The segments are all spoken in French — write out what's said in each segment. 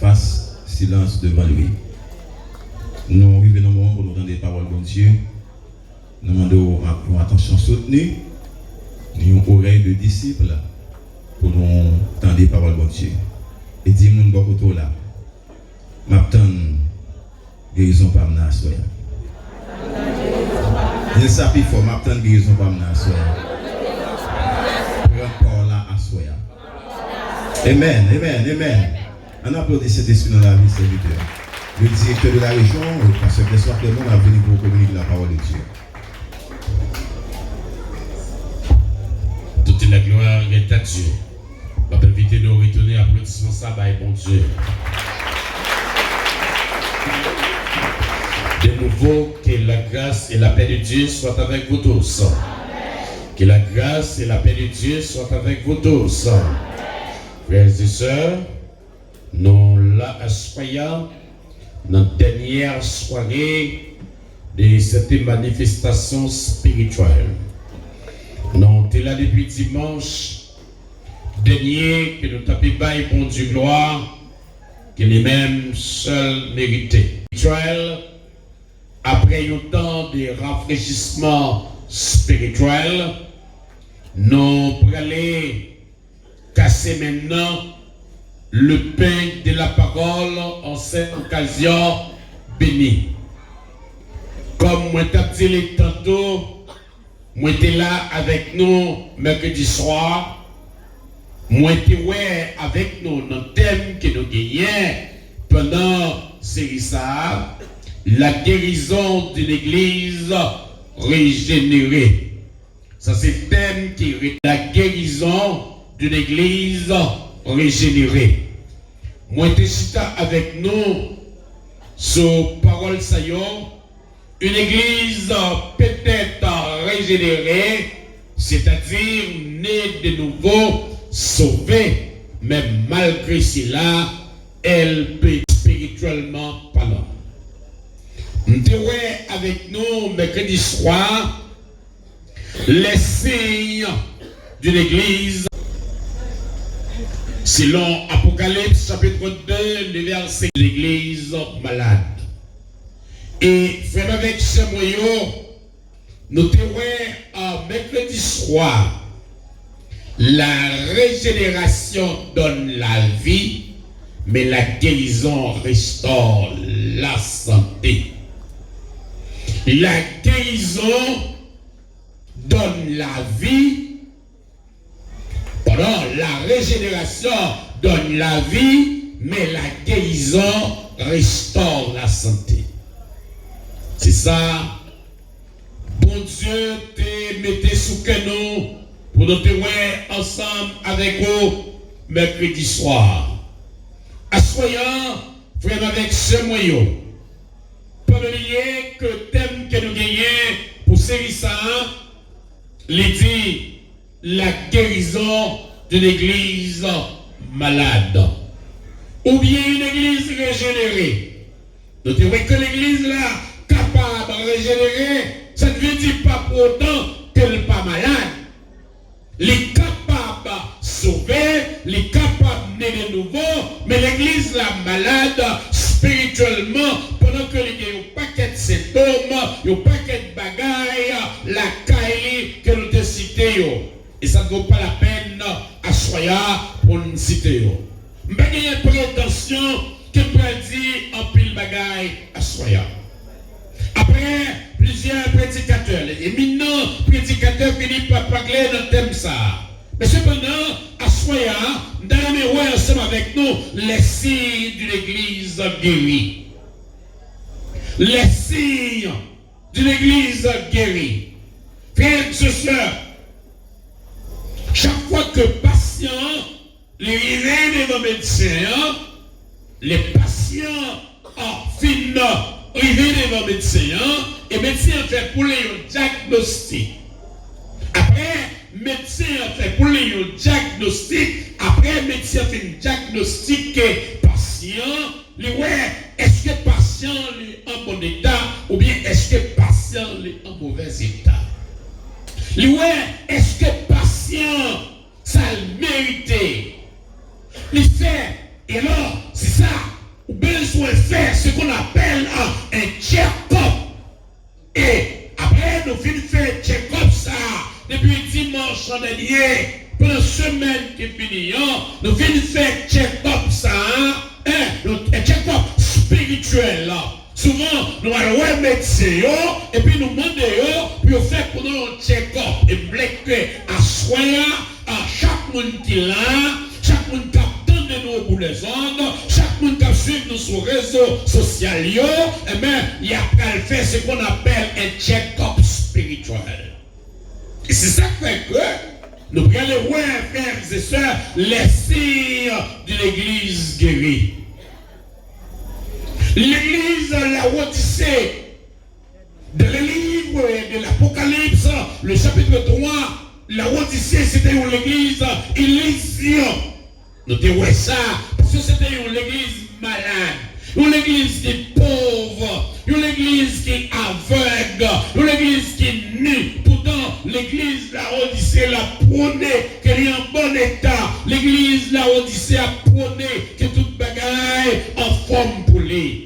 fasse silence devant lui. Nous vivons dans un moment où nous entendons des paroles de Dieu. Nous demandons une attention soutenue, une oreille de disciples pour nous entendre des paroles de Dieu. Et dis-moi beaucoup là. M'attends guérison par na soya. Il s'appuie fort, m'attends guérison par na soya. Prends là à soya. Amen, amen, amen. On applaudit cet esprit dans la vie serviteur. Le directeur de la région, parce que soir tout le monde a venu pour communiquer la parole de Dieu. Toute la gloire est à Dieu. Je vais inviter nous à retourner applaudissement ça, bon Dieu. De nouveau, que la grâce et la paix de Dieu soient avec vous tous. Amen. Que la grâce et la paix de Dieu soient avec vous tous. Amen. Frères et sœurs, nous là soyons dans la dernière soirée de cette manifestation spirituelle. Nous sommes là depuis dimanche dernier que nous tapons bail pour Dieu gloire, que les mêmes seuls mérités. Spirituel, après un temps de rafraîchissement spirituel, nous allons casser maintenant le pain de la parole en cette occasion bénie. Comme moi t'ai dit tantôt, moi t'es là avec nous mercredi soir, moi t'es avec nous dans le thème que nous gagnons pendant série ça, la guérison d'une église régénérée. Ça c'est le thème qui est la guérison d'une église régénérée. Moi t'es avec nous sur parole saillot, une église peut-être régénérée, c'est-à-dire née de nouveau, sauvée, mais malgré cela, elle peut spirituellement parlant. Nous sommes avec nous mercredi soir les signes d'une église. Selon Apocalypse chapitre 2, le verset de l'église malade. Et frère avec ce moyen, nous avons mercredi soir, la régénération donne la vie, mais la guérison restaure la santé. La guérison donne la vie, pardon, la régénération donne la vie, mais la guérison restaure la santé. C'est ça. Bon Dieu te mettez sous canon pour nous tenir ensemble avec vous mercredi soir. Assoyons, frère, avec ce moyen. Pas oublier que le thème que nous gagnons pour série ça, il dit la guérison d'une église malade. Ou bien une église régénérée. Nous disons que l'église là, capable de régénérer, ça ne veut dire pas pour autant qu'elle n'est pas malade. Elle est capable de sauver, elle est capable de mener de nouveau, mais l'église là malade spirituellement, pendant que il y a un paquet de symptômes, il y a un paquet de bagailles, la caille que nous avons cité. Et ça ne vaut pas la peine à soya pour nous citer. Je n'ai pas de prétention que je peux dire en pile bagaille à soya. Après, plusieurs prédicateurs, les éminents prédicateurs finissent par parler dans le thème ça. Mais cependant, à soya, dans la mémoire ensemble avec nous, les signes d'une église guérie. Les signes d'une église guérie. Frères et sœurs, chaque fois que patient, les rivets devant médecin, les patients en fin rivés devant médecin, et médecin fait pour les diagnostic. Après, médecin fait pour les diagnostic. Après, médecin fait un diagnostic patient. Est-ce que patient est en bon état ou bien est-ce que patient est en mauvais état? Est-ce que patient ça le mérite? Il fait, et alors, c'est ça, doit faire ce qu'on appelle un check-up. Et après, nous finissons faire check-up ça depuis dimanche dernier. Pour la semaine qui finit, nous finissons faire check-up ça, un check-up spirituel. Souvent, nous allons voir médecin et puis nous demandons pour faire pour nous un check-up. Et que à soin, à chaque monde qui est là, chaque monde qui attend de nous pour les ondes, chaque monde qui suit nous sur les réseaux sociaux, et bien, il y a qu'à faire ce qu'on appelle un check-up spirituel. Et c'est ça qui fait que nous allons voir, frères et sœurs, les signes de l'église guérie. L'église Laodicée, dans le livre de l'Apocalypse, le chapitre 3, Laodicée, c'était une église illusion. Notez ça, parce que c'était une église malade, une église qui est pauvre, une église qui est aveugle, une église qui est nue. Pourtant, l'église Laodicée la prônait qu'elle est en bon état. L'église Laodicée a prôné que toute bagaille en forme pour lui.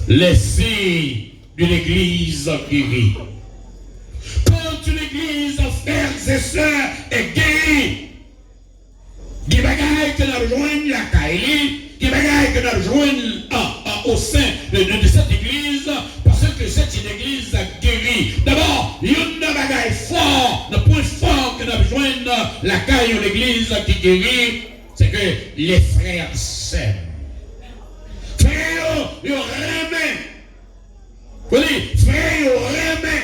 Les signes de l'église guérie. Quand une église, frères et sœurs, est guérie, des bagailles que nous rejoignons la Kaili, des bagailles que nous rejoignons au sein de cette église, parce que c'est une église guérie. D'abord, il y a un bagaille fort, le point fort que nous rejoignons la Kaili, l'église qui guérit, c'est que les frères s'aiment. Frère, il remet. Frère, il remet.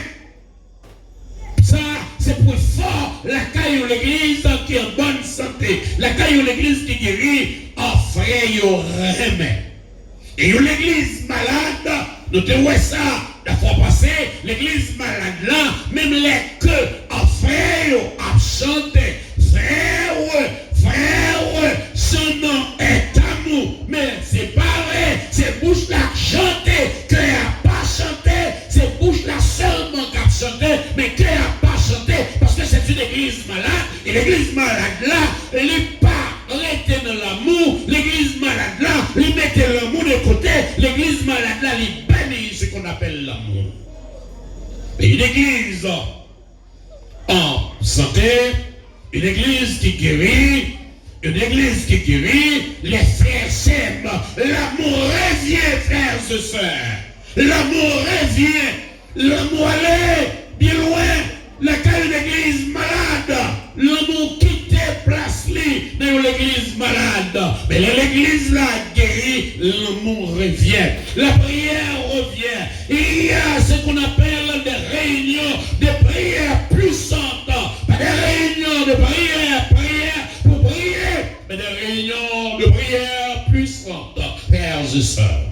Ça, c'est pour fort la caille de l'église qui est en bonne santé. La caille de l'église qui guérit, frère, il remet. Et l'église malade, nous te voyons ça la fois passée, l'église malade là, même les queues, frère, a chanté. Frère, son nom est amour, mais c'est pas vrai, c'est bouche là chanter, que a pas chanté, c'est bouche là seulement qui a chanté, mais que a pas chanté, parce que c'est une église malade, et l'église malade là, elle n'est pas arrêtée dans l'amour, l'église malade là, elle mettait l'amour de côté, l'église malade là, elle bannit ce qu'on appelle l'amour. Et une église en santé, une église qui guérit, les frères s'aiment. L'amour revient, frères et sœurs. L'amour revient. L'amour allait bien loin. La caille d'église malade. L'amour quittait place dans l'église malade. Mais l'église là guérit, l'amour revient. La prière revient. Il y a ce qu'on appelle des réunions de prière puissantes. Pas des réunions de prière pour prier, mais des réunions de prière puissantes, frères et sœurs.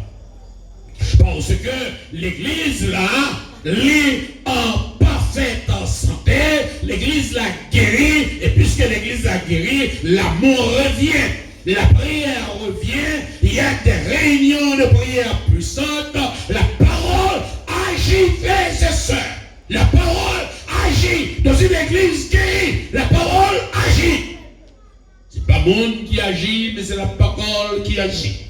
Parce que l'église là, est en parfaite santé, l'église l'a guéri, et puisque l'église a guéri, l'amour revient, la prière revient, il y a des réunions de prière puissantes, la parole agit, frères et sœurs. La parole agit dans une église guérie, la parole agit. C'est pas le monde qui agit, mais c'est la parole qui agit.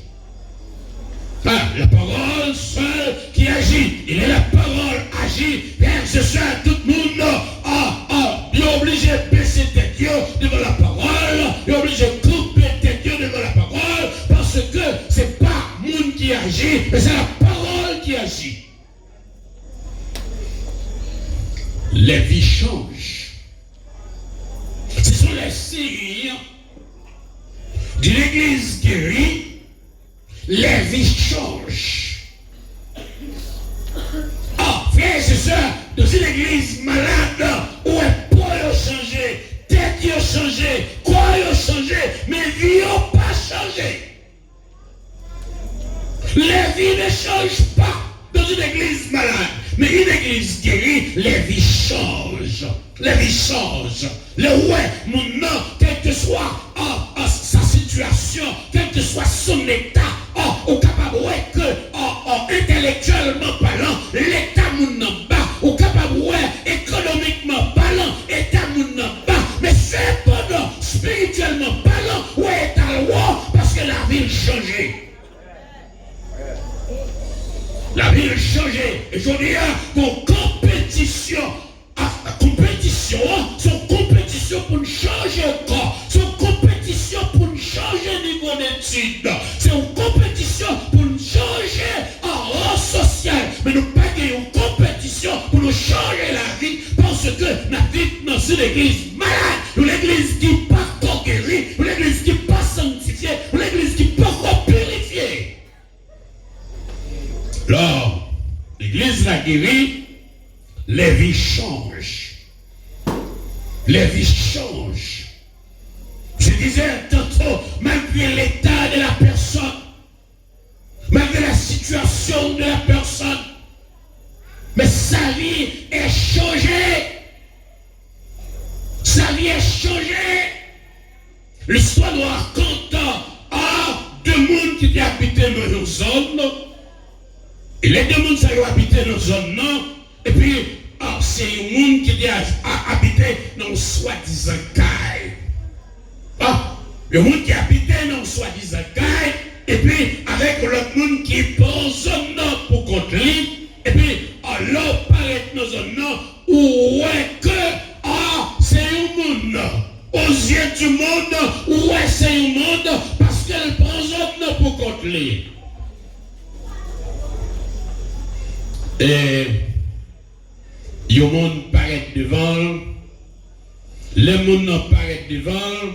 La parole seule qui agit. Et la parole agit. Frères et sœurs, tout le monde est obligé de baisser tête devant la parole. Il est obligé de couper tête devant la parole. Parce que c'est pas le monde qui agit, mais c'est la parole qui agit. Les vies changent. Ce sont les signes de l'église guérie. Les vies changent. Frères et sœurs, dans une église malade, où est pour changer, tête a changé, quoi a changé, mais vie n'a pas changé. Les vies ne changent pas dans une église malade. Mais une église guérie, les vies changent. Les vies changent. Le ouais, maintenant, quelle que soit sa situation, quel que soit son état, au capable que intellectuellement parlant, l'état moun nan bas, au capable économiquement parlant, état moun nan bas, mais cependant, spirituellement parlant, ouais état loin, parce que la vie a changé. pile changer. Et je dis, pour compétition, son compétition pour nous changer le corps, son compétition pour nous changer le niveau d'études, c'est une compétition pour nous changer en rang social, mais nous pas une compétition pour nous changer la vie, parce que nous vivons dans une église malade, nous l'église qui n'est pas encore guérie, nous l'église qui n'est pas sanctifiée, nous l'église qui n'est pas encore purifiée. Alors, l'église la guérie, les vies changent. Les vies changent. Je disais tantôt, malgré l'état de la personne, malgré la situation de la personne, mais sa vie est changée. Sa vie est changée. L'histoire nous raconte deux mondes qui habitaient dans nos zones. Et les deux mondes qui habitaient dans nos zones, et puis, c'est un monde qui habité dans le soi-disant caille. Le monde qui habitait dans le soi-disant caille, et puis avec l'autre monde qui pose zone pour contre lui, et puis l'autre paraît dans zone où est que c'est un monde. Aux yeux du monde, ouais, c'est un monde parce qu'elle prend zone pour contre lui. Et le monde paraît devant, le monde paraît devant,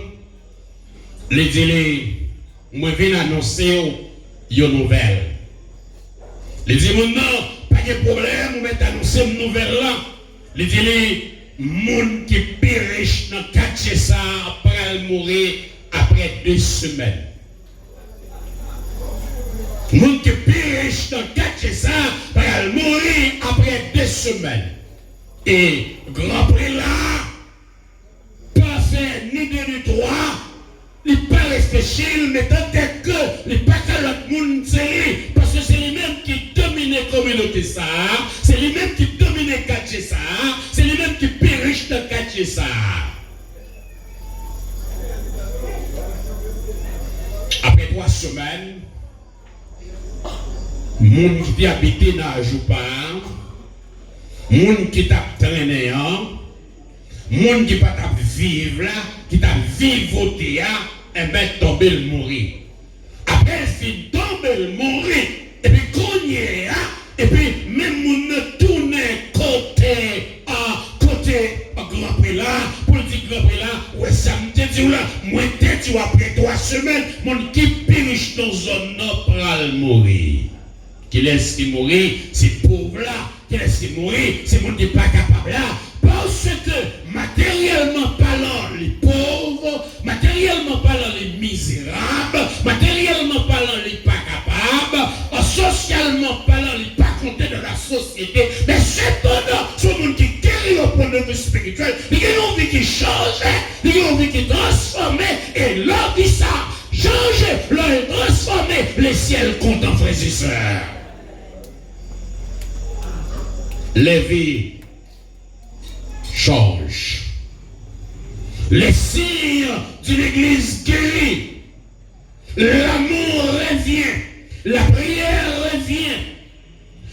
les délais, moi viens annoncer une nouvelle. Les délais, pas de problème, on va annoncer une nouvelle là. Les délais, monde qui périsse dans 4 ça après mourir après 2 semaines. Monde qui périsse dans 4 ça après mourir après 2 semaines. Et grand prix là, pas fait ni 2 ni 3, il pas réfléchir, mais tant que il pas que l'autre monde c'est parce que c'est lui-même qui domine la communauté ça, c'est lui-même qui domine le quartier ça, c'est lui-même qui périsse dans le quartier ça. Après 3 semaines, monde qui habité dans la Joupa, monde qui t'a traîné, monde qui pas t'a vivre là, qui t'a vivoté là, et bien tomber le mourir. Après, il tombe le mourir, et puis qu'on y est là, et puis même monde tourne côté grand prix là, pour le dire grand prix là, ouais, ça me dit là, moi t'es après 3 semaines, monde qui périche dans zone nord pour le mourir. Qui laisse qui mourir, c'est pauvre là. Qui laisse qui mourir, c'est monde qui n'est pas capable là. Parce que matériellement parlant, les pauvres, matériellement parlant, les misérables, matériellement parlant, les pas capables, socialement parlant, les pas comptés dans la société. Mais cependant, ce monde qui guérit au point de vue spirituel, il y a une vie qui change, il y a une vie qui transforme, et leur vie ça, changer, leur transformer, les ciels contents, frères et sœurs. Les vies changent. Les signes d'une église guérie. L'amour revient. La prière revient.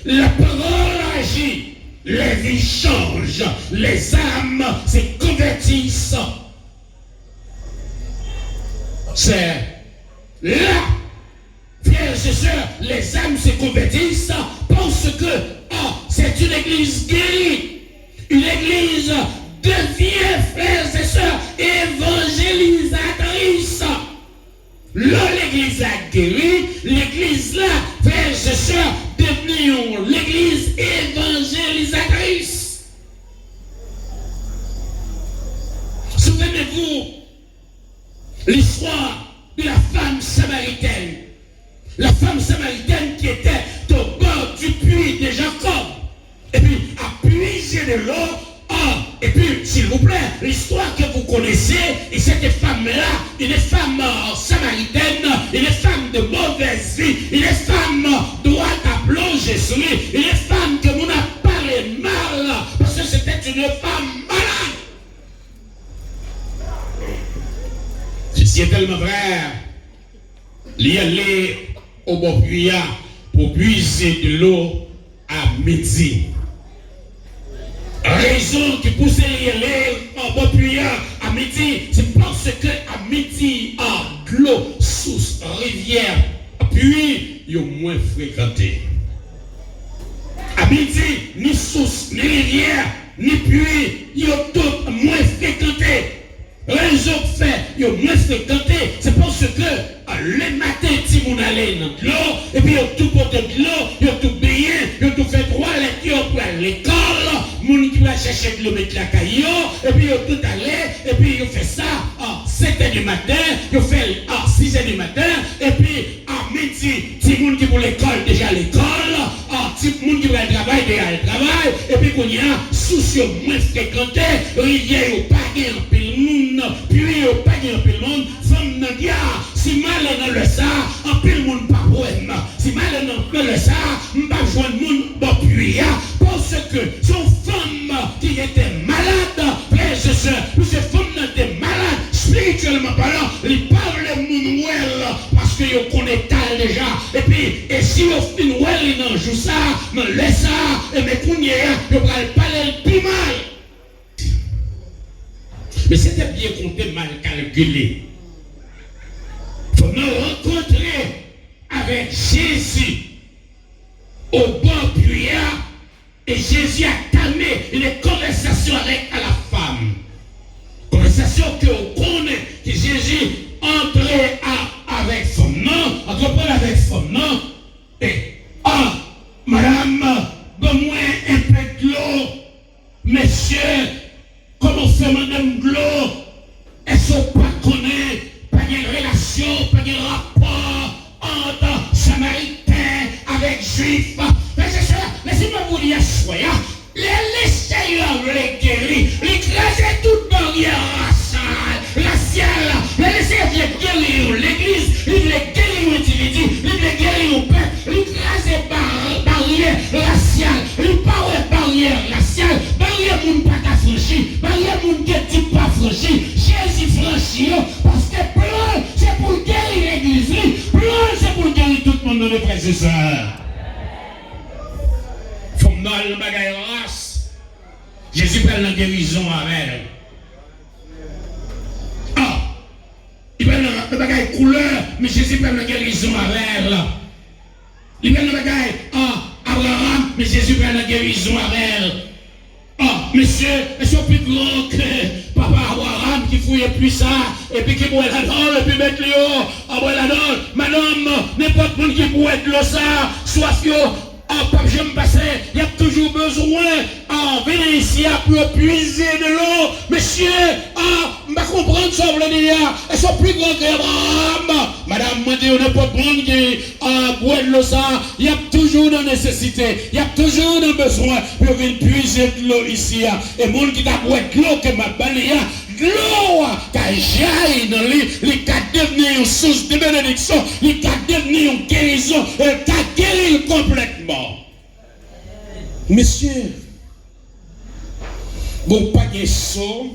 La parole agit. Les vies changent. Les âmes se convertissent. C'est là, frères et sœurs, les âmes se convertissent parce que c'est une église guérie. Une église devient, frères et sœurs, évangélisatrice. Là, l'église a guéri, l'église là, frères et sœurs, devenue l'église évangélisatrice. Souvenez-vous l'histoire de la femme samaritaine. La femme samaritaine qui était au bord du puits de Jacob. Et puis, a puisé de l'eau. Et puis, s'il vous plaît, l'histoire que vous connaissez, et cette femme-là, une femme samaritaine, une femme de mauvaise vie, une femme droite à plonger sur lui, une femme que l'on a parlé mal, parce que c'était une femme malade. Ceci est tellement vrai. Il y allait au bord puits pour puiser de l'eau midi. Raison qui pousse les en bon puits à midi, c'est parce que à midi, de l'eau, source, rivière, puits, ils ont moins fréquenté. À midi, ni source, ni rivière, ni puits, ils ont tout moins fréquenté. Raison fait, ils ont moins fréquenté, c'est parce que le matin, si on allait dans l'eau, et puis ils ont tout porté de l'eau, ils ont tout bien, ils ont tout fait toilette, ils ont pris à l'école, moun qui va chercher de l'eau, mettre la caillou, et puis ils ont tout allé, et puis ils ont fait ça à 7h du matin, ils ont fait à 6h du matin, et puis à midi, si moun qui pour l'école, déjà à l'école, si moun qui va le travail, déjà le travail, et puis qu'on y a souci moins fréquenté, rivière, ils n'ont pas gagné un peu le monde, puis ils n'ont pas gagné un peu le monde, femme n'a dit, si mal dans le ça, un peu le monde pas poème. Si mal dans le ça, m'pas joindre monde bon puis parce que son femme qui était malade, frère et sœur, cette femme était malade spirituellement parlant, il parle mon well parce que il connaît tal déjà. Et puis et si on fin well il n'en joue ça, me laisse ça et me connaît, il va parler le plus mal. Mais c'était bien compté, mal calculé. Faut nous rencontrer avec Jésus au bord puits et Jésus a calmé une conversation avec la femme. Conversation que on connaît que Jésus entrait avec son nom, entreprenait avec son nom et madame, donne-moi un peu de l'eau, monsieur, comment fait madame de l'eau? Est-ce qu'on pas connaît? Pas de relation, pas de rapport entre Samaritains avec Juifs. Laissez-moi vous dire, les Seigneurs les guérir, les craser toute barrière raciale, les laisser guérir l'église, les guérir l'individu, les guérir au peuple, les craser barrière raciale, les barrière raciale, barrière moun pas qu'à franchir, barrière moun qui dit pas franchir, Jésus franchit, parce que plan c'est pour guérir l'église, plan c'est pour guérir tout le monde dans les frères et sœurs. Faut me donner le bagage race. Jésus prend la guérison avec elle. Il prend le bagage couleur, mais Jésus prend la guérison avec elle. Il prend le bagage Abraham, mais Jésus prend la guérison avec elle. Monsieur, est-ce plus grand que papa Abraham qui fouille plus ça, et puis qui boit la donne, et puis mettre le haut, boit la donne. Madame, n'importe qui qui boit de l'eau ça, soit que pas je me passer, il y a toujours besoin de venir ici pour puiser de l'eau. Monsieur, je ne comprends pas ce que vous voulez dire. Elles sont plus grands qu'Abraham. Madame, moi, je ne peux pas prendre qui boit de l'eau ça. Il y a toujours de nécessité, il y a toujours de besoin pour venir puiser de l'eau ici. Et les gens qui ont boit de l'eau que ma balayée, l'eau qui jaillit dans les cas devenir une source de bénédiction, les cas devenir une guérison, les cas guérir complètement. Monsieur, bon pas de son,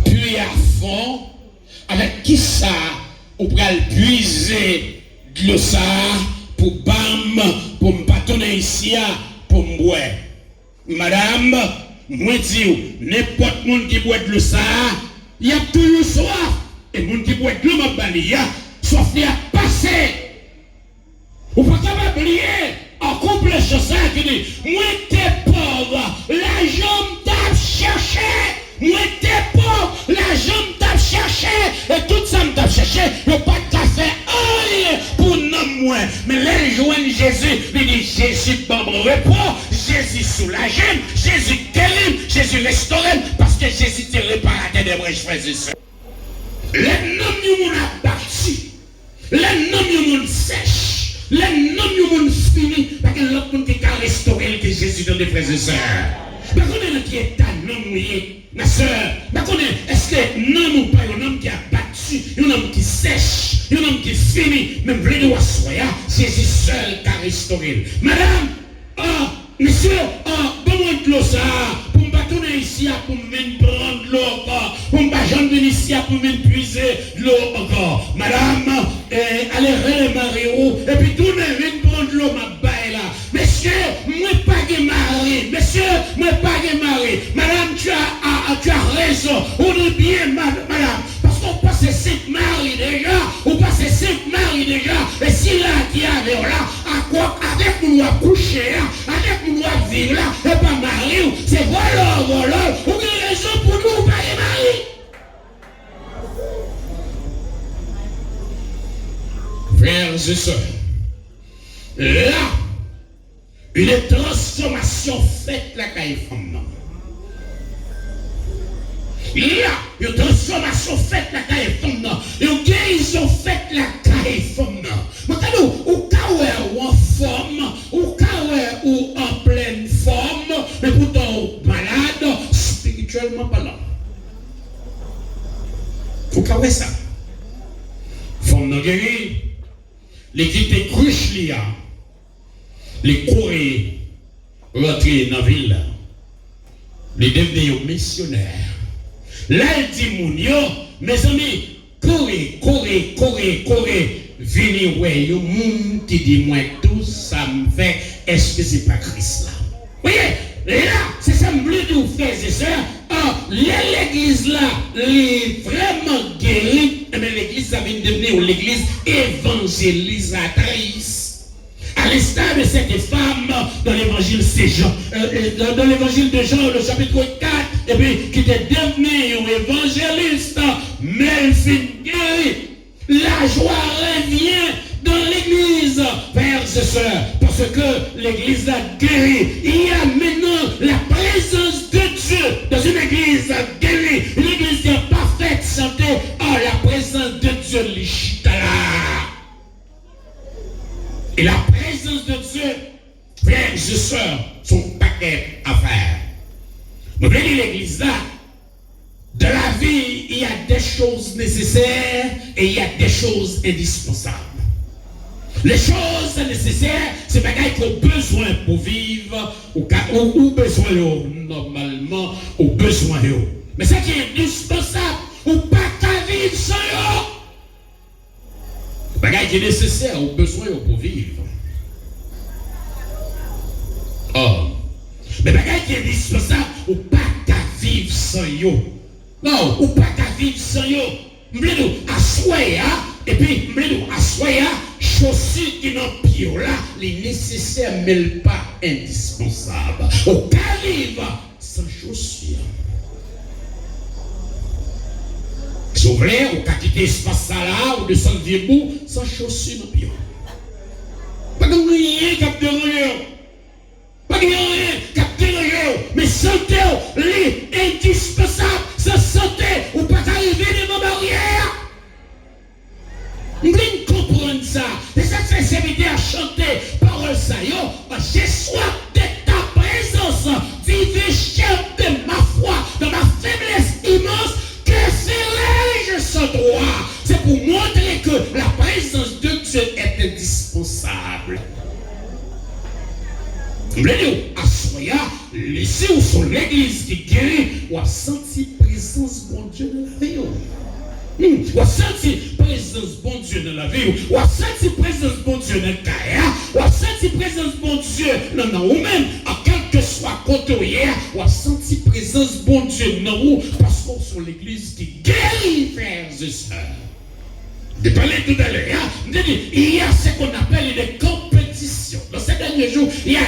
puis à fond, avec qui ça, on peut puiser de l'eau ça, pour bam, pour me bâtonner ici, pour me boire. Madame, moi dis, n'importe monde qui boit de l'eau ça, il y a toujours soif. Et monde qui boit de l'eau, ma balie, soif il a passé. Ou pas capable oublier, en couple ça qui dit, moi t'es pauvre, la jambe t'a cherché. Moi t'es pauvre, la jambe t'a cherché. Et tout ça me t'a cherché, le pas de café, pour non moins. Mais les joindre Jésus, il dit Jésus bon repos, Jésus soulage, Jésus guérit, Jésus restaure, parce que Jésus te réparateur des brèches, frères et sœurs. Les noms du monde a battu, les noms du monde sèche, les noms du monde fini, parce que l'autre monde qui a restauré que Jésus donne des frères et sœurs. Mais on est qui est un homme, ma soeur. Mais est-ce que non ou pas un homme qui a battu, un homme qui sèche, un homme qui finit, même vrai de soya, Jésus seul qui a restauré. Madame, monsieur, donne-moi de l'eau ça, pour me battre ici, pour me prendre l'eau encore, pour me battre ici, pour me puiser l'eau encore. Madame, allez, relève Mario, et puis tournez, venez prendre l'eau, ma baille là. Monsieur, raison. On est bien, madame. Parce qu'on passe 5 maris déjà. On passe 5 maris déjà. Et si là, qui avait là, à quoi, avec nous à coucher, avec nous à vivre là, et pas marier, c'est voilà. On a une raison pour nous, pas les maris. Frères et sœurs, là, une transformation faite la caille femme. Il y a une transformation faite la caille femme. Une guérison faite la caille femme. Maintenant, au cas où en forme, au cas où en pleine forme, mais pourtant malade, spirituellement parlant. Au cas où ça. Forme non guérie. Les qui étaient cruches, les courir, rentrer dans la ville, les devenir missionnaires. Là, il dit, Mounio, mes amis, courez, venez, ouais, il y a un monde qui dit, moi, tout ça me fait, est-ce que c'est pas Christ là? Vous voyez, là, c'est ça, me dit, vous frères et sœurs, l'église là, est vraiment guérie, mais l'église, ça vient devenir l'église évangélisatrice. À l'instar de cette femme dans l'évangile de Jean, dans l'évangile de Jean, le chapitre 4, et puis qui était devenue un évangéliste, mais elle finit guérie. La joie revient dans l'église, frères et sœurs, parce que l'église a guéri. Il y a maintenant la présence de Dieu dans une église guérie, une église qui est parfaite santé. La présence de Dieu, l'Ichtala. Et la présence de Dieu, frères et sœurs, son paquet à faire. Nous venons de l'église là. De la vie, il y a des choses nécessaires et il y a des choses indispensables. Les choses nécessaires, c'est des choses qu'on a besoin pour vivre, ou besoin normalement, ou besoin. Mais ce qui est indispensable, ou pas qu'à vivre sans eux. Bagay qui est nécessaire ou besoin pour vivre. Mais bagay qui est indispensable ou pas qu'à vivre sans yo. Non, ou pas qu'à vivre sans yo. M'blé assoya et puis m'blé assoya chaussures qui n'ont pied là, les nécessaires mais pas indispensables. Ou qu'à vivre sans chaussures. Si vous voulez, ou qu'à quitter l'espace là, ou descendre vieux bout, sans chaussures dans le pied. Pas de rien qui a dérangé. Pas de rien qui a dérangé. Mais santé, les indispensables, sans santé, ou pas arriver devant la barrière. Vous voulez comprendre ça. C'est ça que c'est serviteur à chanter. Parole ça, yo. J'ai soif de ta présence. Vivez cher de ma foi, de ma faiblesse immense. Que ferais-je sans droit? C'est pour montrer que la présence de Dieu est indispensable. Vous voulez dire, à Soya, laissez où sont l'église qui guérit, ou a senti présence bon Dieu dans la vie. Ou a senti présence bon Dieu dans la vie, ou a senti présence bon Dieu dans le Kaya, ou a senti présence bon Dieu dans ou même, à quel que soit côté hier, ou a senti présence bon Dieu dans vous, parce qu'on sont l'église qui guérit, frères et sœurs. De parler tout à l'heure, il y a ce qu'on appelle des compétitions. Dans ces derniers jours, il y a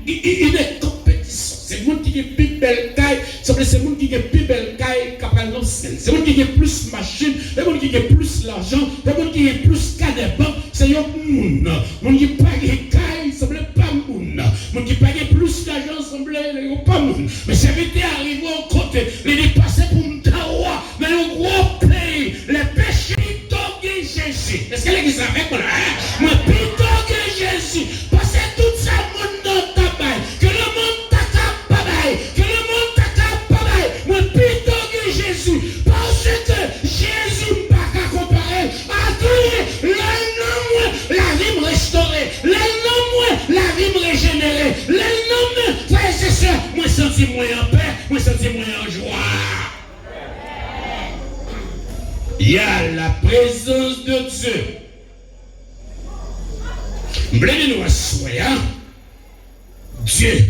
une compétition. C'est le monde qui est plus belle caille, c'est le monde qui est plus belle caille qu'après l'ancien. C'est le monde qui est plus machine, c'est le monde qui est plus l'argent, c'est le monde qui est plus cas de banque, c'est le monde. Le monde qui paye caille, c'est le pas monde. Le monde qui paye plus d'argent, c'est le pas monde. Mais c'est vite arrivé au côté, les dépasser pour me tawa, mais le gros pays, les péchés, de Jésus. Est-ce que l'église avec moi? Moi, plutôt que Jésus, passez tout ça, mon nom tabac, que le monde tabac, que le monde tabac, moi, plutôt que Jésus, parce que Jésus n'a pas qu'à comparer à tout, la vie me restaurer, la vie me régénérer, frères et sœurs, moi, senti moi en paix, moi, senti moi en joie. Il y a la présence de Dieu. Nous Dieu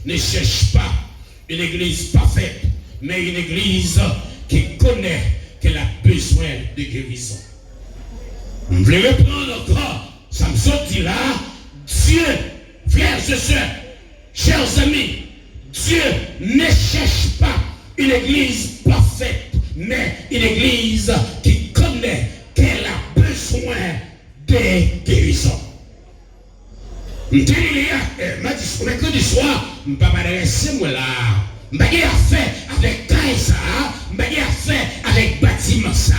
ne cherche pas une église parfaite, mais une église qui connaît qu'elle a besoin de guérison. Je voulais reprendre encore, ça me sortit là, Dieu, frères et sœurs, chers amis, Dieu ne cherche pas une église parfaite, mais une église qui connaît qu'elle a besoin de guérison. Mercredi soir, je ne vais pas m'adresser moi là. Je n'ai pas affaire avec Kaisa, je n'ai pas affaire avec bâtiment ça,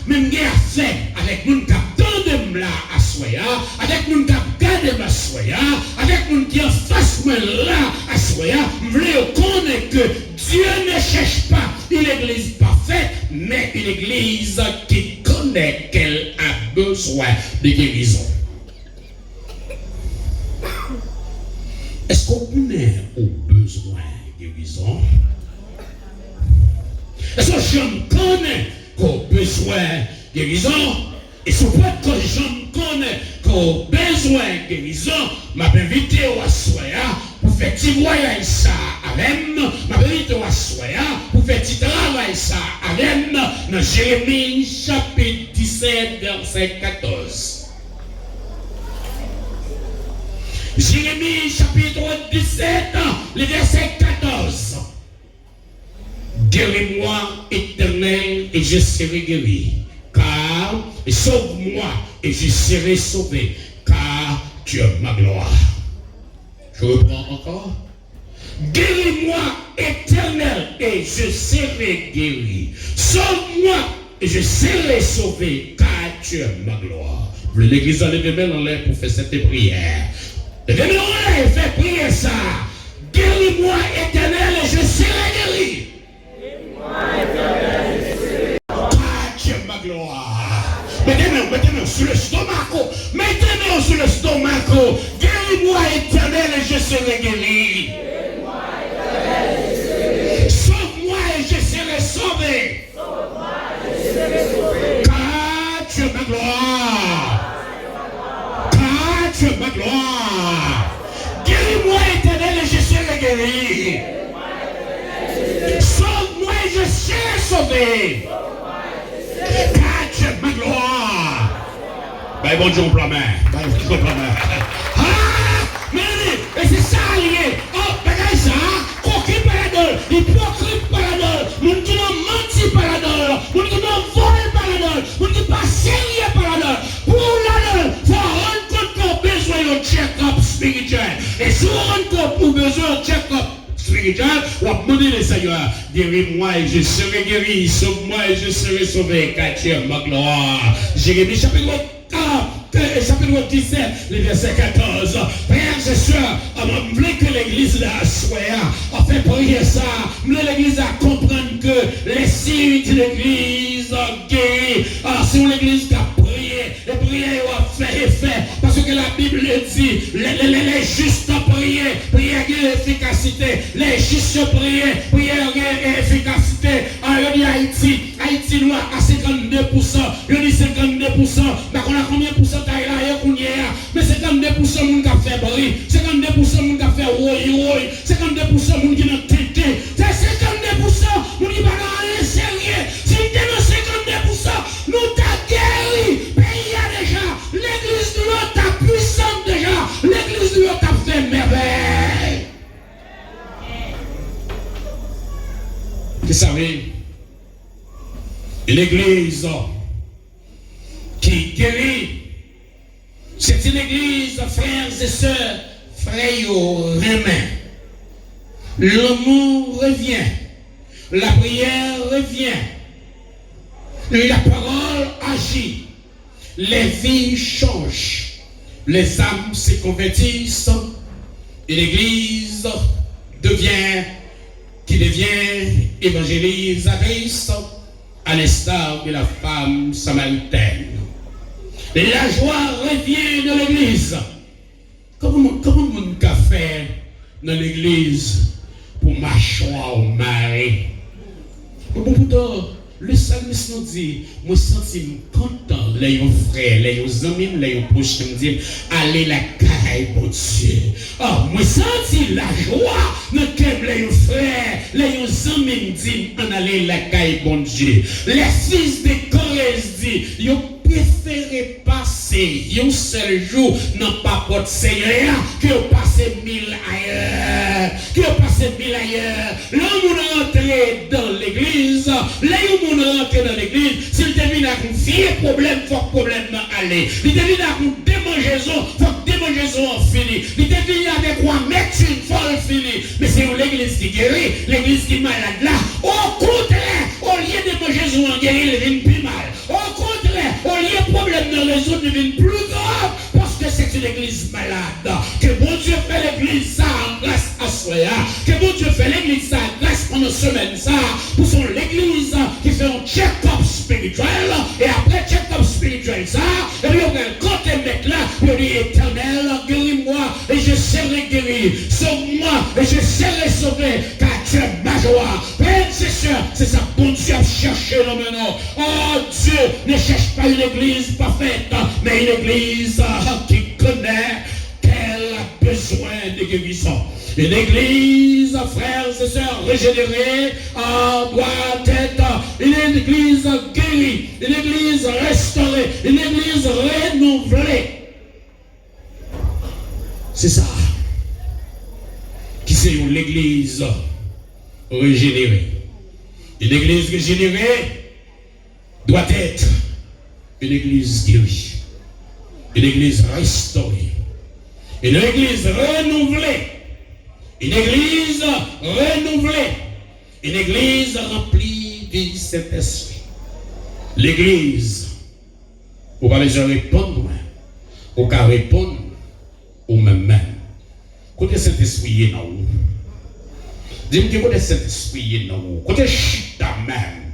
mais je n'ai affaire avec mon cap de là à soya, avec mon cap garde ma soya, avec mon qui en face moi là à soya. Je veux connaître que Dieu ne cherche pas une église parfaite, mais une église qui connaît qu'elle a besoin de guérison. Est-ce qu'on connaît au besoin de guérison? Est-ce que je connais qu'au besoin de guérison? Et si vous que je connais qu'au besoin de guérison, je m'invite à Soya pour faire petit voyage ça avec moi. Je m'invite à Soya pour faire petit travail ça avec moi. Dans Jérémie chapitre 17, verset 14. Jérémie chapitre 17, le verset 14. Guéris-moi, Éternel, et je serai guéri. Car, sauve-moi, et je serai sauvé. Car tu es ma gloire. Je reprends encore. Guéris-moi, Éternel, et je serai guéri. Sauve-moi, et je serai sauvé. Car tu es ma gloire. L'église a levé main en l'air pour faire cette prière. Levez-moi et fais prier ça. Guéris-moi, Éternel, et je serai guéri. Guéris-moi, Éternel, et je serai guéri. Ah, tu es ma gloire. Mettez-moi sur le stomac. Mettez-moi sur le stomac. Guéris-moi, Éternel, et je serai guéri. Guéris-moi, Éternel, et je serai guéri. Sauve-moi, et je serai sauvé. Sauve-moi, et je serai sauvé. Car tu es ma gloire. Car tu es ma gloire. Guéris-moi, Éternel, et je serai guéri. Sauve-moi, et je serai sauvé. Car tu es ma gloire. Ben bon Dieu, on prend main. Ah, mais et c'est ça lié. Oh, bagage ça, coquille par la gueule, hypocrite par la gueule, mon qui n'a menti par la gueule, mon qui n'a volé par la gueule, mon qui n'a pas sérieux par la gueule. Pour la gueule, faut rendre compte qu'on a besoin d'un check-up spirituel. Et si on rend compte qu'on a besoin d'un check-up spirituel, on va demander le Seigneur, guéris-moi et je serai guéri, sauve-moi et je serai sauvé, car tu es ma gloire. Jérémie chapitre 17, le verset 14. Frères et sœurs, je voulais que l'église là soit, on fait prier ça, je voulais l'église à comprendre que les signes de l'église guérit. Alors si l'église a prié, les prières ont fait effet, parce que la Bible dit, les justes prier, prière a efficacité, les justes prier, prière a efficacité. Alors il y a Haïti noir à 52%, il dit 52%, mais on a combien de pourcents mais 52% moun qui fait bruit, 52% moun qui fait woy, 52% moun qui n'a tête, c'est 52% moun qui va rien sérieux. Si nous tenons 52%, nous t'a guéri. Pays a déjà, l'église de l'autre t'a puissante déjà, l'église de l'autre t'a fait merveille. Vous savez, l'église qui guérit, c'est une église, frères et sœurs, frères remet. L'amour revient, la prière revient, la parole agit, les vies changent, les âmes se convertissent, et l'église devient évangélisatrice, à l'instar de la femme samaritaine. Et la joie revient de l'église. Comment on peut faire dans l'église pour marcher au mari? le psalmiste nous dit, moi senti content, les frères, les amis, les proches me disent, allez la caille, bon Dieu. Ah, moi senti la joie, dans les frères, les amis me disent, on allez la caille, bon Dieu. Les fils de Corée disent, ils préférez passer un seul jour dans pas porte Seigneur que passer 1000 ailleurs. Que passer 1000 ailleurs. Là où on rentre dans l'église, là où on rentre dans l'église, s'il devine à un vieux problème, faut que problème aller. Il devine à une démangeaison, faut que démangeaison fini. Il devine avec quoi mettre une folle fini. Mais c'est l'église qui guérit, l'église qui est malade là. Au contraire, au lieu de démangeaison en guérir, il devient plus mal. Au contraire, au lieu de problème de résoudre, il devient plus grave parce que c'est une église malade. Que bon Dieu fait l'église ça en grâce à soi. Que bon Dieu fait l'église ça en grâce pendant semaine ça. Pour son l'église qui fait un check-up spirituel. Et après check-up spirituel ça, et puis on va compter mec là, il dit éternel, guéris-moi et je serai guéri. Sauve-moi et je serai sauvé. Car tu es ma joie. Frères et sœurs, c'est ça bon Dieu a cherché là maintenant. Oh Dieu ne cherche pas une église parfaite, mais une église qui connaît qu'elle a besoin de guérison. Une église, frères et sœurs, régénérée, doit être une église guérie, une église restaurée, une église renouvelée. C'est ça. Qui c'est une église régénérée? Une église régénérée doit être une église guérie, une église restaurée, une église renouvelée, une église renouvelée, une église remplie du Saint-Esprit. L'église, vous allez déjà répondre, vous allez répondre au même. Côté Saint-Esprit est dans vous. Dis-moi que côté Saint-Esprit est dans vous. Côté chita même.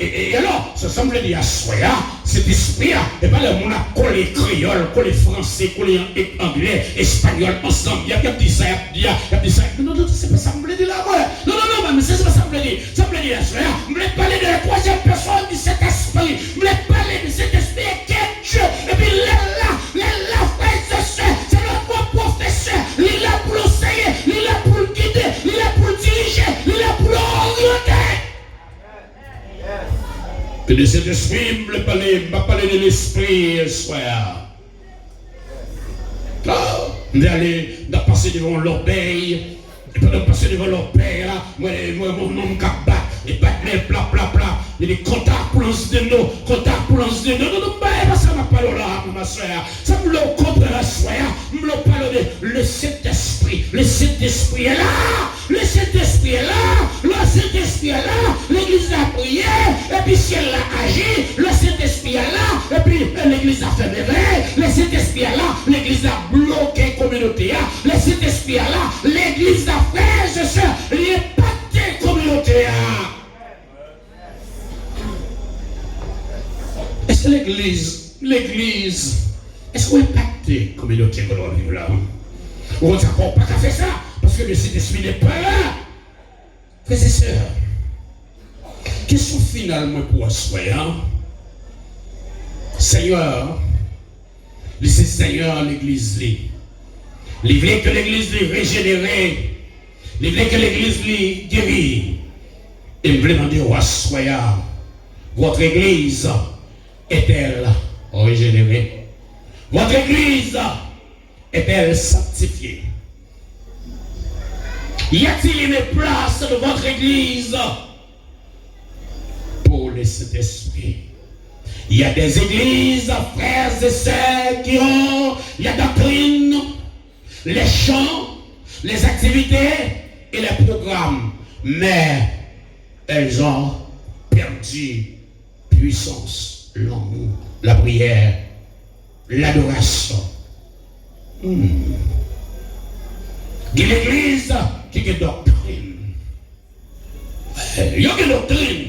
Et alors, ça semble dire à soi, cet esprit, et pas le monde a collé créole, collé français, collé anglais, espagnol, ensemble. Il y a dit ça, il y a dit ça. Non, c'est pas ça, me dire là, ouais. Non, mais c'est pas ça, me dire. Ça me dire à soi, je voulais parler de la troisième personne de cet esprit. Je voulais parler de cet esprit qui est Dieu. Et puis là, frère et sœur, c'est notre professeur. Il est là pour l'enseigner, il est là pour le guider, il est là pour le diriger, il est là pour l'orienter. Et de cet esprit, je vais parler de l'esprit ce soir. Je vais aller passer devant l'orbeille. Et pendant passer devant l'orbeille, moi, mon nom me bat. Et battre les plat. Il est contact pour lancer de nous. Non, ça m'a pas là, ma soeur. Ça me l'a contre la soeur. Je me parle de le Saint-Esprit. Le Saint-Esprit est là. Le Saint-Esprit est là. Le Saint-Esprit est là. L'église a prié. Et puis si elle a agi, le Saint-Esprit est là. Et puis l'église a fait réveil. Le Saint-Esprit est là. L'église a bloqué la communauté. Le Saint-Esprit est là. L'église a fait, je sais, il n'y a pas de communauté. Est-ce que l'église, est-ce qu'on impacte la communauté que l'on vit là? Ou on ne s'accorde pas qu'à faire ça, parce que le Saint-Esprit n'est pas là. Frères et sœurs, question finalement pour soi, Seigneur, laissez Seigneur l'église il veut que l'église est régénérée, il veut que l'église est guérie. Et me demander au soya, votre église est-elle régénérée? Votre église est-elle sanctifiée? Y a-t-il une place de votre église pour le Saint-Esprit? Il y a des églises, frères et sœurs, qui ont la doctrine, les chants, les activités et les programmes, mais elles ont perdu puissance, l'amour, la prière, l'adoration. Il y a l'église qui a une doctrine. Il y a une doctrine.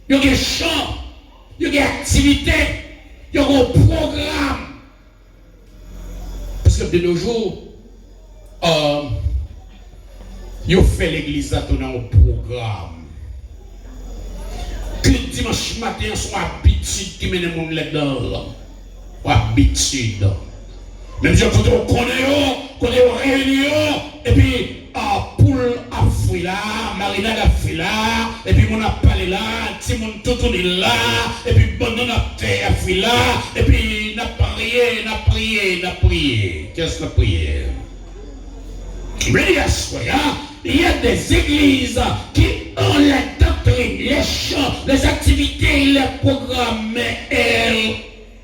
Il y a des chants. Il y a des activités. Il y a un programme. Parce que de nos jours, il fait l'église à tourner un programme. dimanche matin, soit habitude qui mène le monde là-dedans. Habitude. Même si on connaît aux réunions, et puis, poule a fouillé là, marinade a fouillé là, et puis mon a parlé là, Timon tout est là, et puis bon a fouillé là, et puis n'a prié. Qu'est-ce que la prière? Il y a des églises qui ont la doctrine, les chants, les activités, les programmes, mais elles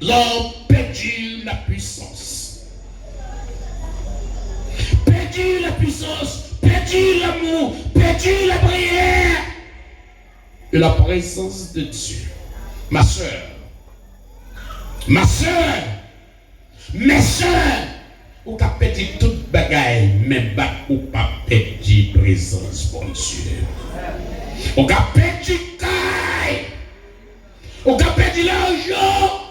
ont perdu la puissance. Perdu la puissance, perdu l'amour, perdu la prière et la présence de Dieu. Ma soeur, mes soeurs, ou qu'a perdu toute bagaille, mais ou pas perdu présence bon Dieu. Ou qu'a perdu caille, ou qu'a perdu l'argent,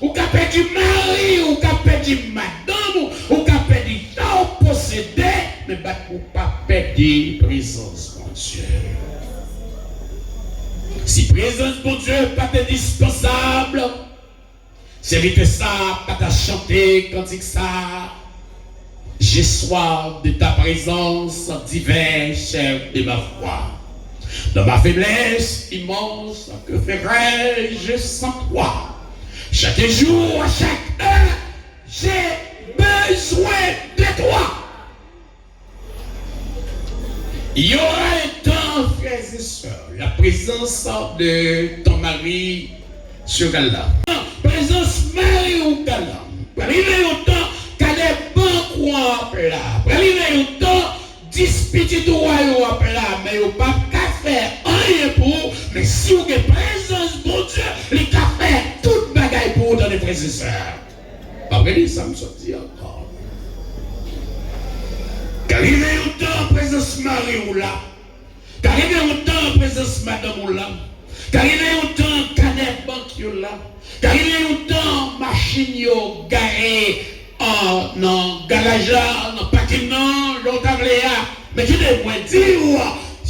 ou qu'a perdu mari, ou qu'a perdu madame, ou qu'a perdu tout possédé, mais ou pas perdu présence bon Dieu. Si présence bon Dieu pas indispensable, c'est vite ça, pas ta chanter cantique ça. J'ai soif de ta présence, divin, cher de ma foi. Dans ma faiblesse immense, que ferais-je sans toi? Chaque jour, à chaque heure, j'ai besoin de toi. Il y aura un temps, frères et sœurs, la présence de ton mari sur Gala. Présence Marie ou Gala. Arrivé au temps qu'elle est bon quoi là. Arrivé au temps 10 petits doigts là, mais au pas qu'à faire rien pour. Mais si vous avez présence bon Dieu, les qu'à faire toute bagaille pour dans les frères et sœurs. Pas vrai, ça me sortit encore. Qu'arrivé au temps présence Marie ou là. Qu'arrivé au temps présence Madame ou là. Qu'arrivé au temps canette banque là. Qu'arrivé au temps machine yo garé en galaja, en patinant, l'autre mais tu devrais moi dire,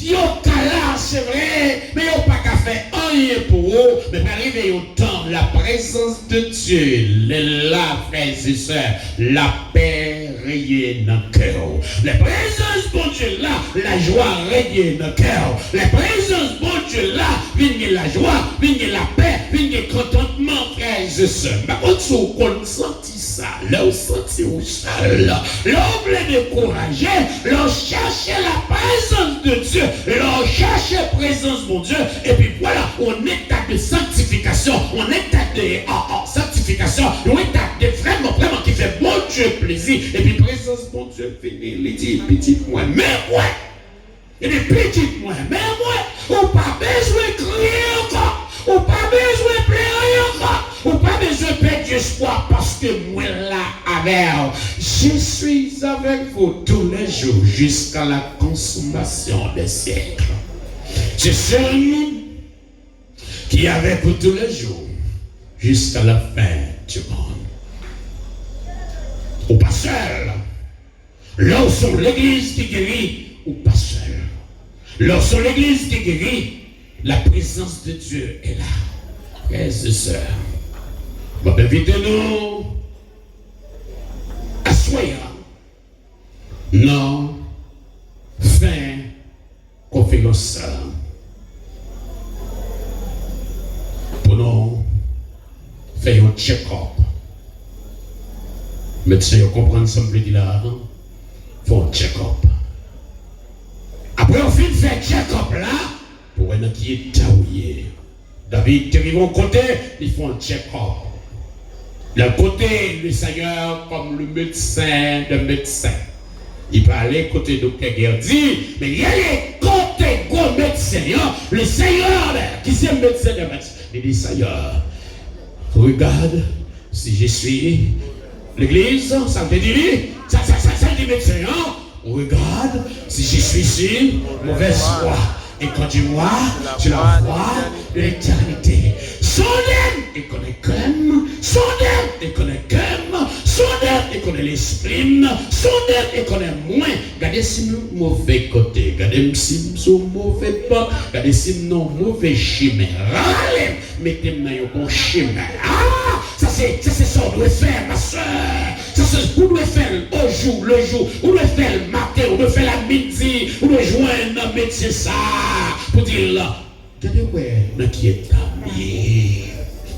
yo kala c'est vrai, mais yo pas qu'à faire rien pour eux, mais arrivé au temps, la présence de Dieu, la frères et sœurs, la paix règne dans le cœur. La présence bon Dieu là, la joie règne dans le cœur. La présence bon Dieu là, vigne la joie, vigne la paix, vigne le contentement, frères et sœurs. Mais quand on sentit ça, là on sentit où ça là, on voulait décourager, on cherchait la présence de Dieu, on cherchait la présence de Dieu, et puis voilà, on état de sanctification, on état de sanctification, on état de vraiment qui fait bon Dieu plaisir, et puis présence bon Dieu finit, il dit petit moi, mais moi, il dit petit moi, mais moi, on pas besoin de crier encore, on pas besoin de pleurer encore, on pas besoin de perdre espoir parce que moi là avec, je suis avec vous tous les jours jusqu'à la consommation des siècles. Je suis celui qui est avec vous tous les jours jusqu'à la fin du monde. Ou pas seul. Lorsque l'église qui guérit, ou pas seul. Lorsque l'église qui guérit, la présence de Dieu est là. Frères et sœurs, invitez-nous à soyez non fin conférence pour nous faire un check-up. Médecin, vous comprenez ce que je dis là? Il faut un check-up. Après, on fait un check-up là, pour un qui est taouillé. David, tu arrives au côté, ils font un check-up. Le côté, le Seigneur, comme le médecin de médecin. Il peut aller côté docteur Guerdi, mais il y a les côtés gros médecins. Le Seigneur, qui c'est le médecin de médecin, il dit Seigneur, regarde si je suis l'église, ça me dit, ça dit médecin, regarde si je suis ici, mauvaise foi. Et quand tu vois, tu la vois l'éternité. Son âme, il connaît comme, son âme, il connaît comme, son âme, et connaît l'esprit, sondez et connaît moins. Regardez si nous mauvais côté, regardez si nous sommes mauvais pas, regardez si nous mauvais chemin. Râlez, mettez-moi dans bon chemin. Ah, ça c'est ça qu'on doit faire, ma soeur. Ça c'est vous devez faire le jour, vous devez faire le matin, vous devez faire la midi, vous devez joindre un médecin ça pour dire là. Regardez ouais, mais qui est tamier.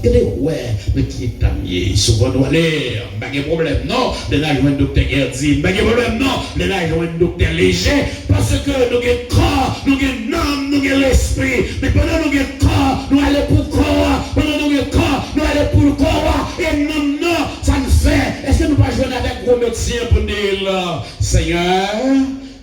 Regardez ouais, mais qui est tamier. Souvent nous aller, pas de problème non. De là joindre docteur Gerdine, pas de problème non. De là joindre docteur Léger, parce que nous avons corps, nous avons âme, nous avons l'esprit. Mais pendant nous avons corps, nous allons pour corps. Pendant nous avons corps, nous allons pour le corps. Et non, ça nous fait. Est-ce que nous pas jouer avec gros médecin pour dire là, Seigneur,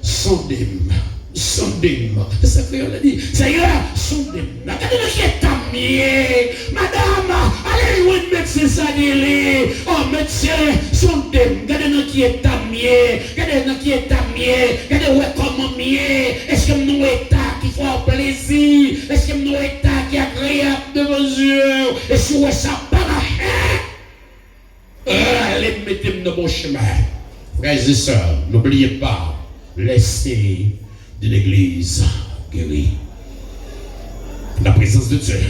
sondez-moi. Sondez-moi. C'est ça que on a dit. Seigneur, sondez-moi. Regardez qui est tamier. Madame, allez jouer un médecin sanilé. Oh, médecin, sondez-moi. Regardez qui est tamier. Regardez qui est tamier. Regardez où est comment mieux. Est-ce que nous état qui font plaisir? Est-ce que nous état qui est agréable devant Dieu? Est-ce que ça pas allez, mettez-moi dans mon chemin. Frères et sœurs, n'oubliez pas, laissez de l'église guérie. La présence de Dieu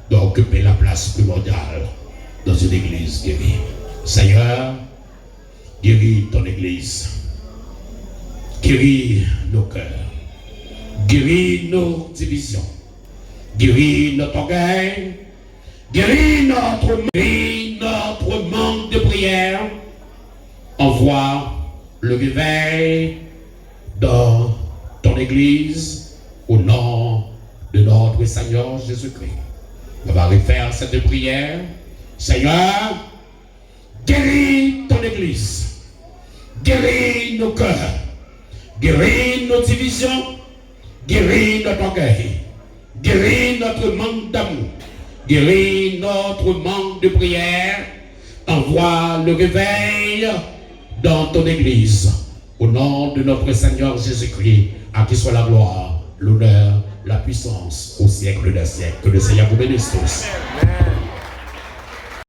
doit occuper la place primordiale dans une église guérie. Seigneur, guéris ton église. Guéris nos cœurs. Guéris nos divisions. Guéris notre orgueil. Guéris notre manque de prière. Envoie le réveil dans ton église au nom de notre Seigneur Jésus-Christ. On va refaire cette prière. Seigneur, guéris ton église. Guéris nos cœurs. Guéris nos divisions. Guéris notre orgueil. Guéris notre manque d'amour. Guéris notre manque de prière. Envoie le réveil dans ton église. Au nom de notre Seigneur Jésus-Christ, à qui soit la gloire, l'honneur, la puissance au siècle des siècles. Que le Seigneur vous bénisse tous.